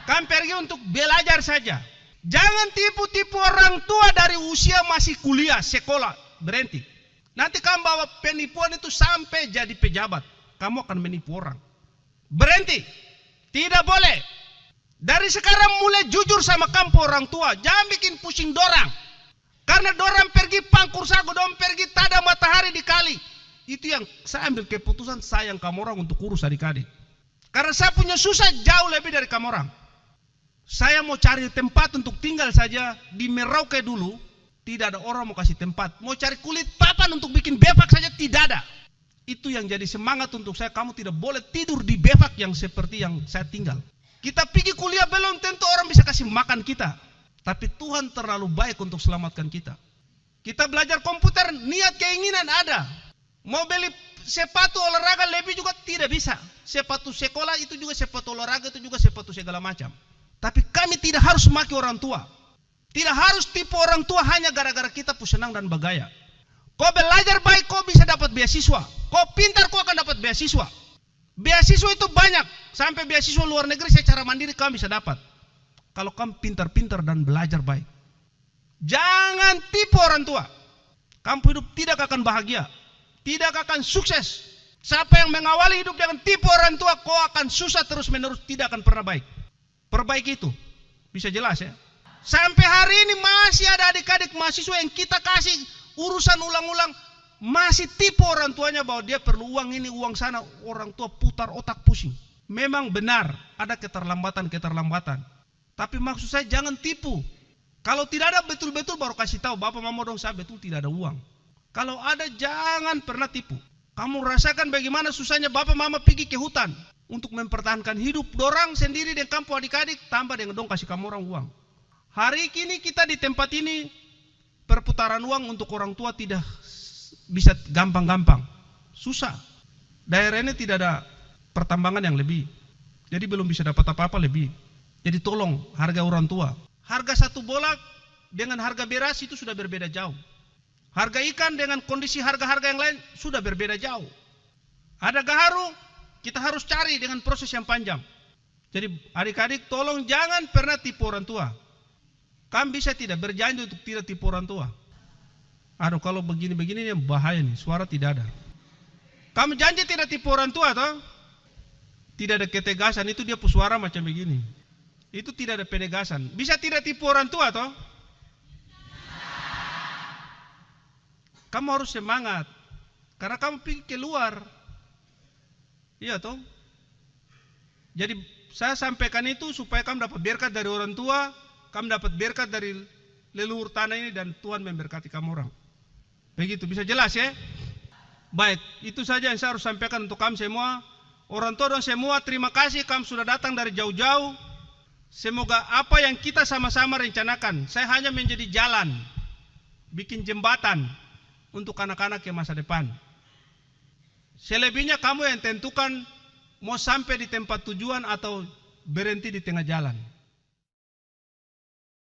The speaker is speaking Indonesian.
Kamu pergi untuk belajar saja. Jangan tipu-tipu orang tua dari usia masih kuliah, sekolah, berhenti. Nanti kamu bawa penipuan itu sampai jadi pejabat. Kamu akan menipu orang. Berhenti. Tidak boleh. Dari sekarang mulai jujur sama kamu orang tua. Jangan bikin pusing dorang. Karena dorang pergi pangkur sagu, dorang pergi tada matahari di kali. Itu yang saya ambil keputusan, sayang kamu orang untuk urus adik-adik. Karena saya punya susah jauh lebih dari kamu orang. Saya mau cari tempat untuk tinggal saja di Merauke dulu. Tidak ada orang mau kasih tempat. Mau cari kulit papan untuk bikin befak saja tidak ada. Itu yang jadi semangat untuk saya. Kamu tidak boleh tidur di befak yang seperti yang saya tinggal. Kita pergi kuliah belum tentu orang bisa kasih makan kita. Tapi Tuhan terlalu baik untuk selamatkan kita. Kita belajar komputer, niat keinginan ada. Mau beli sepatu olahraga lebih juga tidak bisa. Sepatu sekolah itu juga sepatu olahraga, itu juga sepatu segala macam. Tapi kami tidak harus maki orang tua. Tidak harus tipu orang tua hanya gara-gara kita senang dan bergaya. Kau belajar baik, kau bisa dapat beasiswa. Kau pintar, kau akan dapat beasiswa. Beasiswa itu banyak. Sampai beasiswa luar negeri secara mandiri kamu bisa dapat. Kalau kamu pintar-pintar dan belajar baik. Jangan tipu orang tua. Kamu hidup tidak akan bahagia. Tidak akan sukses. Siapa yang mengawali hidup dengan tipu orang tua, kau akan susah terus menerus, tidak akan pernah baik. Perbaiki itu. Bisa jelas ya. Sampai hari ini masih ada adik-adik mahasiswa yang kita kasih urusan ulang-ulang, masih tipu orang tuanya bahwa dia perlu uang ini, uang sana. Orang tua putar otak pusing. Memang benar ada keterlambatan. Tapi maksud saya jangan tipu. Kalau tidak ada betul-betul baru kasih tahu, Bapak Mama dong saya betul tidak ada uang. Kalau ada jangan pernah tipu. Kamu rasakan bagaimana susahnya Bapak Mama pergi ke hutan untuk mempertahankan hidup dorang sendiri dan kampung adik-adik, tambah dengan dong kasih kamu orang uang. Hari ini kita di tempat ini perputaran uang untuk orang tua tidak bisa gampang-gampang. Susah. Daerah ini tidak ada pertambangan yang lebih. Jadi belum bisa dapat apa-apa lebih. Jadi tolong harga orang tua. Harga satu bola dengan harga beras itu sudah berbeda jauh. Harga ikan dengan kondisi harga-harga yang lain sudah berbeda jauh. Ada gaharu, kita harus cari dengan proses yang panjang. Jadi adik-adik tolong jangan pernah tipu orang tua. Kamu bisa tidak berjanji untuk tidak tipu orang tua. Aduh kalau begini-begini ini bahaya nih, suara tidak ada. Kamu janji tidak tipu orang tua toh? Tidak ada ketegasan, itu dia suara macam begini. Itu tidak ada penegasan. Bisa tidak tipu orang tua toh? Kamu harus semangat. Karena kamu pergi keluar. Iya toh? Jadi saya sampaikan itu supaya kamu dapat berkat dari orang tua, kamu dapat berkat dari leluhur tanah ini dan Tuhan memberkati kamu orang. Begitu, bisa jelas ya? Baik, itu saja yang saya harus sampaikan untuk kamu semua. Orang tua dan semua terima kasih kamu sudah datang dari jauh-jauh. Semoga apa yang kita sama-sama rencanakan, saya hanya menjadi jalan, bikin jembatan untuk anak-anak ke masa depan. Selebihnya kamu yang tentukan mau sampai di tempat tujuan atau berhenti di tengah jalan.